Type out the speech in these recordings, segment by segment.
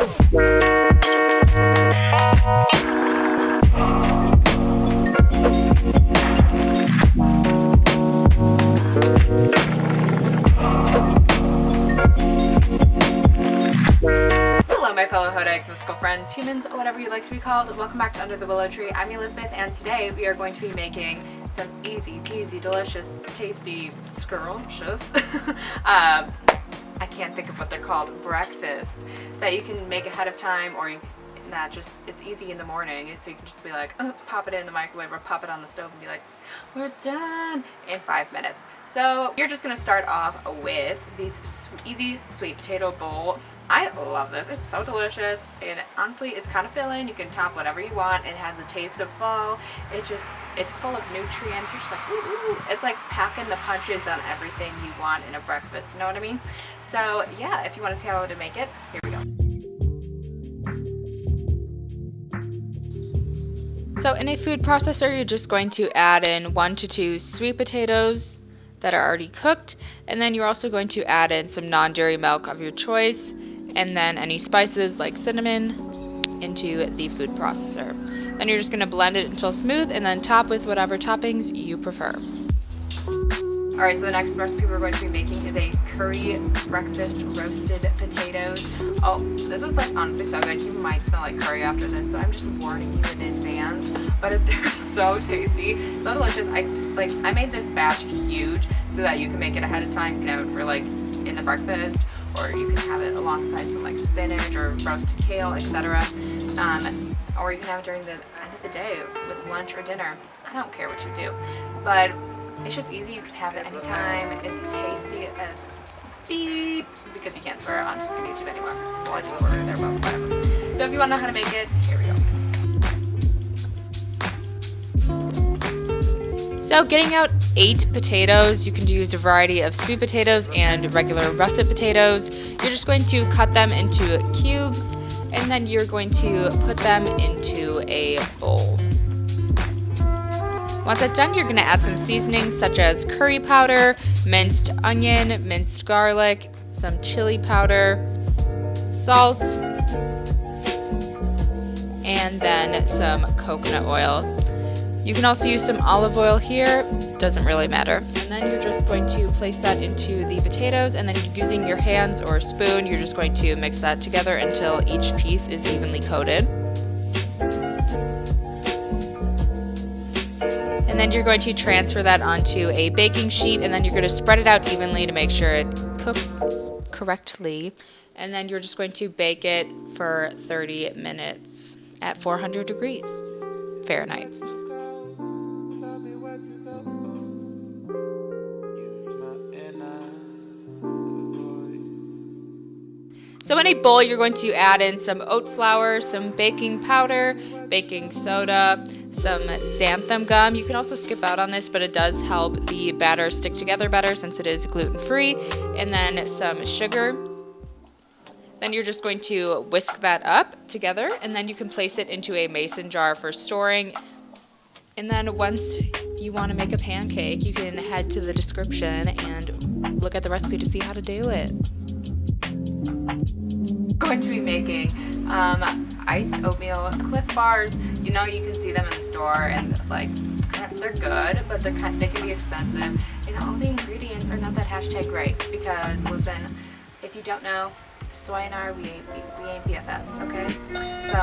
My fellow Hodaigs, mystical friends, humans, or whatever you'd like to be called. Welcome back to Under the Willow Tree. I'm Elizabeth, and today we are going to be making some easy peasy, delicious, tasty, scrumptious, I can't think of what they're called, breakfast that you can make ahead of time, or you can, it's easy in the morning, so you can just be like, pop it in the microwave or pop it on the stove and be like, we're done in 5 minutes. So you're just gonna start off with these easy sweet potato bowl. I love this. It's so delicious, and honestly, it's kind of filling. You can top whatever you want. It has a taste of fall. It's full of nutrients. You're just like, ooh. It's like packing the punches on everything you want in a breakfast. You know what I mean? So yeah, if you want to see how to make it, here we go. So in a food processor, you're just going to add in 1 to 2 sweet potatoes that are already cooked, and then you're also going to add in some non-dairy milk of your choice, and then any spices like cinnamon into the food processor. Then you're just going to blend it until smooth, and then top with whatever toppings you prefer. Alright, so the next recipe we're going to be making is a curry breakfast roasted potatoes. Oh, this is like honestly so good. You might smell like curry after this, so I'm just warning you in advance. But they're so tasty, so delicious. I made this batch huge so that you can make it ahead of time. You can have it for like in the breakfast, or you can have it alongside some like spinach or roasted kale, etc. Or you can have it during the end of the day with lunch or dinner. I don't care what you do, but it's just easy. You can have it anytime. It's tasty as beep, because you can't swear on YouTube anymore. Well, I just ordered there, but whatever. So if you want to know how to make it, here we go. So getting out 8 potatoes, you can use a variety of sweet potatoes and regular russet potatoes. You're just going to cut them into cubes, and then you're going to put them into a bowl. Once that's done, you're going to add some seasonings such as curry powder, minced onion, minced garlic, some chili powder, salt, and then some coconut oil. You can also use some olive oil here, doesn't really matter. And then you're just going to place that into the potatoes, and then using your hands or a spoon, you're just going to mix that together until each piece is evenly coated. And then you're going to transfer that onto a baking sheet, and then you're going to spread it out evenly to make sure it cooks correctly. And then you're just going to bake it for 30 minutes at 400 degrees Fahrenheit. So in a bowl, you're going to add in some oat flour, some baking powder, baking soda, some xanthan gum. You can also skip out on this, but it does help the batter stick together better since it is gluten-free. And then some sugar. Then you're just going to whisk that up together, and then you can place it into a mason jar for storing. And then once you want to make a pancake, you can head to the description and look at the recipe to see how to do it. Going to be making iced oatmeal Clif bars. You know, you can see them in the store, and like they're good, but they can be expensive, and all the ingredients are not that #right, because listen, if you don't know, Soy and I, we ain't BFFs, okay? So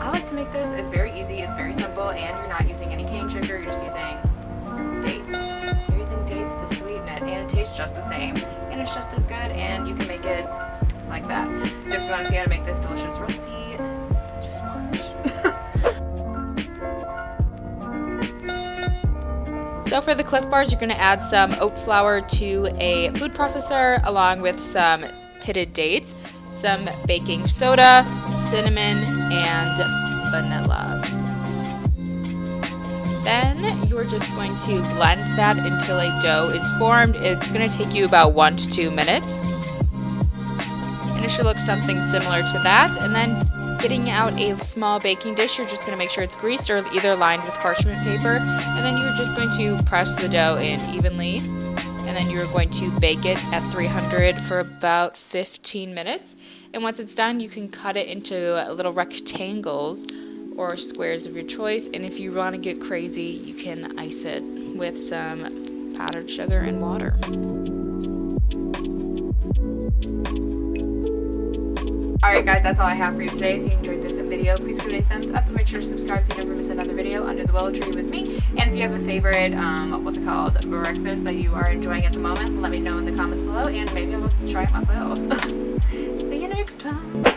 I like to make this. It's very easy, it's very simple, and you're not using any cane sugar, you're just using dates. You're using dates to sweeten it, and it tastes just the same, and it's just as good, and you can make it like that. So if you want to see how to make this delicious recipe, just watch. So for the Clif bars, you're going to add some oat flour to a food processor along with some pitted dates, some baking soda, cinnamon, and vanilla. Then you're just going to blend that until a dough is formed. It's going to take you about 1 to 2 minutes. And it should look something similar to that. And then getting out a small baking dish, you're just going to make sure it's greased or either lined with parchment paper. And then you're just going to press the dough in evenly. And and then you're going to bake it at 300 for about 15 minutes. And once it's done, you can cut it into little rectangles or squares of your choice, and if you want to get crazy, you can ice it with some powdered sugar and water. Alright guys, that's all I have for you today. If you enjoyed this video, please give it a thumbs up and make sure to subscribe so you never miss another video under the willow tree with me. And if you have a favorite, breakfast that you are enjoying at the moment, let me know in the comments below and maybe I'll try it myself. See you next time.